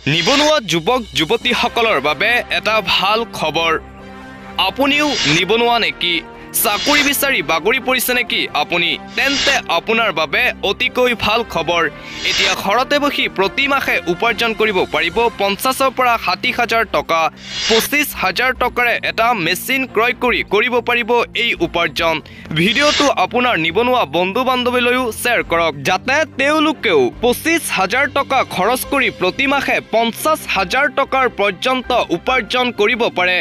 নিবনুৱা যুৱক যুৱতীসকলৰ বাবে এটা ভাল খবৰ। আপুনিও নিবনুৱা নেকি? চাকৰি বিচাৰি বাগৰি পৰিছে নেকি আপুনি? তেন্তে আপোনাৰ বাবে অতিকৈ ভাল খবৰ। এতিয়া ঘৰতে বহি প্ৰতি মাহে উপাৰ্জন কৰিব পাৰিব 50,000 পৰা 60,000 টকা। 25,000 টকাৰে এটা মেচিন ক্ৰয় কৰি কৰিব পাৰিব এই উপাৰ্জন। ভিডিঅ'টো আপোনাৰ নিবনুৱা বন্ধু বান্ধৱীলৈও শ্বেয়াৰ কৰক, যাতে তেওঁলোকেও 25,000 টকা খৰচ কৰি প্ৰতি মাহে 50,000 টকাৰ পৰ্যন্ত উপাৰ্জন কৰিব পাৰে।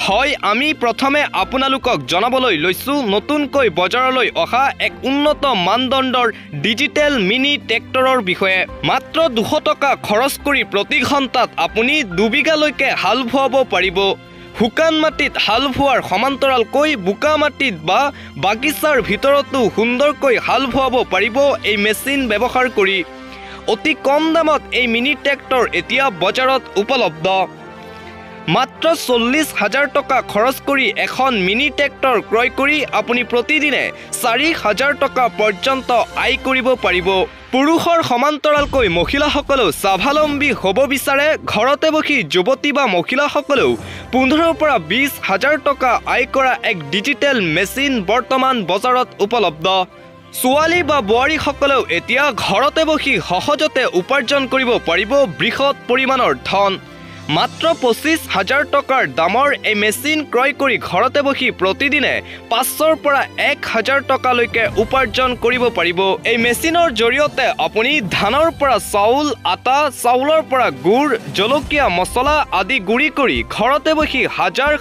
হয়, আমি প্ৰথমে আপোনালোকক জনাবলৈ লৈছো নতুনকৈ বজাৰলৈ অহা এক উন্নত মানদণ্ডৰ ডিজিটেল মিনি ট্ৰেক্টৰৰ বিষয়ে। মাত্ৰ 200 টকা খৰচ কৰি প্ৰতি ঘণ্টাত আপুনি 2 বিঘালৈকে হাল বোৱাব পাৰিব। শুকান মাটিত হাল বোৱাৰ সমান্তৰালকৈ বোকা মাটিত বা বাগিচাৰ ভিতৰতো সুন্দৰকৈ হাল বোৱাব পাৰিব এই মেচিন ব্যৱহাৰ কৰি। অতি কম দামত এই মিনি ট্ৰেক্টৰ এতিয়া বজাৰত উপলব্ধ। মাত্ৰ 40,000 টকা খৰচ কৰি এখন মিনি ট্ৰেক্টৰ ক্ৰয় কৰি আপুনি প্ৰতিদিনে 4,000 টকা পৰ্যন্ত আয় কৰিব পাৰিব। পুৰুষৰ সমান্তৰালকৈ মহিলাসকলেও স্বাৱলম্বী হ'ব বিচাৰে। ঘৰতে বহি যুৱতী বা মহিলাসকলেও 15,000 পৰা 20,000 টকা আয় কৰা এক ডিজিটেল মেচিন বৰ্তমান বজাৰত উপলব্ধ। ছোৱালী বা বোৱাৰীসকলেও এতিয়া ঘৰতে বহি সহজতে উপাৰ্জন কৰিব পাৰিব বৃহৎ পৰিমাণৰ ধন। মাত্ৰ 25,000 টকাৰ দামৰ এই মেচিন ক্ৰয় কৰি ঘৰতে বহি প্ৰতিদিনে 500 পৰা 1,000 টকালৈকে উপাৰ্জন কৰিব পাৰিব। এই মেচিনৰ জৰিয়তে আপুনি ধানৰ পৰা চাউল, আটা, চাউলৰ পৰা গুড়, জলকীয়া, মছলা আদি গুড়ি কৰি ঘৰতে বহি হাজাৰ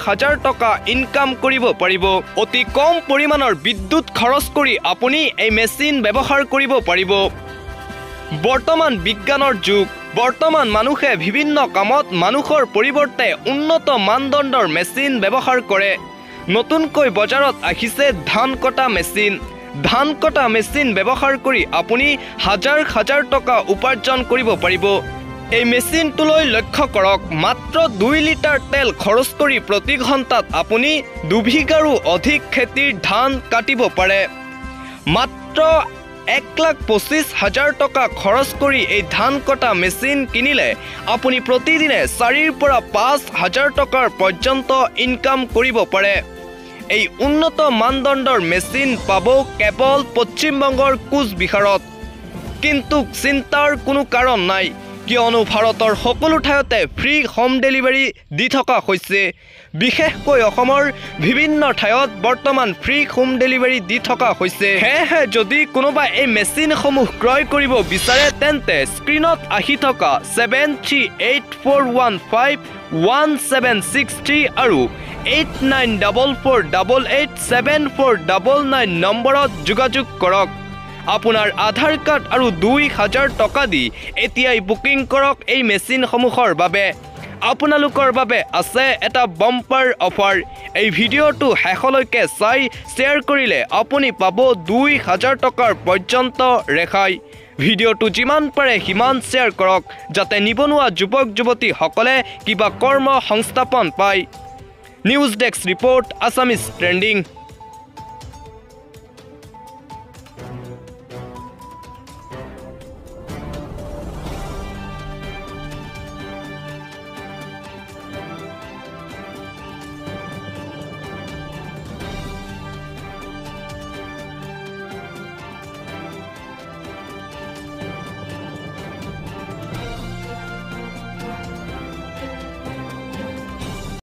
টকা ইনকাম কৰিব পাৰিব। অতি কম পৰিমাণৰ বিদ্যুৎ খৰচ কৰি আপুনি এই মেচিন ব্যৱহাৰ কৰিব পাৰিব। বৰ্তমান বিজ্ঞানৰ যুগ। বৰ্তমান মানুহে বিভিন্ন কামত মানুহৰ পৰিৱৰ্তে উন্নত মানদণ্ডৰ মেচিন ব্যৱহাৰ কৰে। নতুনকৈ বজাৰত আহিছে ধান কটা মেচিন। ধান কটা মেচিন ব্যৱহাৰ কৰি আপুনি হাজাৰ টকা উপাৰ্জন কৰিব পাৰিব। এই মেচিনটোলৈ লক্ষ্য কৰক। মাত্ৰ 2 লিটাৰ তেল খৰচ কৰি প্ৰতি ঘণ্টাত আপুনি 2 বিঘাৰো অধিক খেতিৰ ধান কাটিব পাৰে। মাত্ৰ 1,25,000 টকা খৰচ কৰি এই ধান কটা মেচিন কিনিলে আপুনি প্ৰতিদিনে 4,000 পৰা 5,000 টকাৰ পৰ্যন্ত ইনকাম কৰিব পাৰে। এই উন্নত মানদণ্ডৰ মেচিন পাব কেৱল পশ্চিমবংগৰ কোচবিহাৰত। কিন্তু চিন্তাৰ কোনো কাৰণ নাই, কিয়নো ভাৰতৰ সকলো ঠাইতে ফ্ৰী হোম ডেলিভাৰী দি থকা হৈছে। বিশেষকৈ অসমৰ বিভিন্ন ঠাইত বৰ্তমান ফ্ৰী হোম ডেলিভাৰী দি থকা হৈছে। সেয়েহে যদি কোনোবা এই মেচিনসমূহ ক্ৰয় কৰিব বিচাৰে তেন্তে স্ক্ৰীণত আহি থকা 7384151763 আৰু 8944887499 নম্বৰত যোগাযোগ কৰক। আপোনাৰ আধাৰ কাৰ্ড আৰু 2,000 টকা দি এতিয়াই বুকিং কৰক এই মেচিনসমূহৰ বাবে। আপোনালোকৰ বাবে আছে এটা বাম্পাৰ অফাৰ। এই ভিডিঅ'টো শেষলৈকে চাই শ্বেয়াৰ কৰিলে আপুনি পাব 2,000 টকাৰ পৰ্যন্ত ৰেহাই। ভিডিঅ'টো যিমান পাৰে সিমান শ্বেয়াৰ কৰক, যাতে নিবনুৱা যুৱক যুৱতীসকলে কিবা কৰ্ম সংস্থাপন পায়। News desk report, Assamese trending.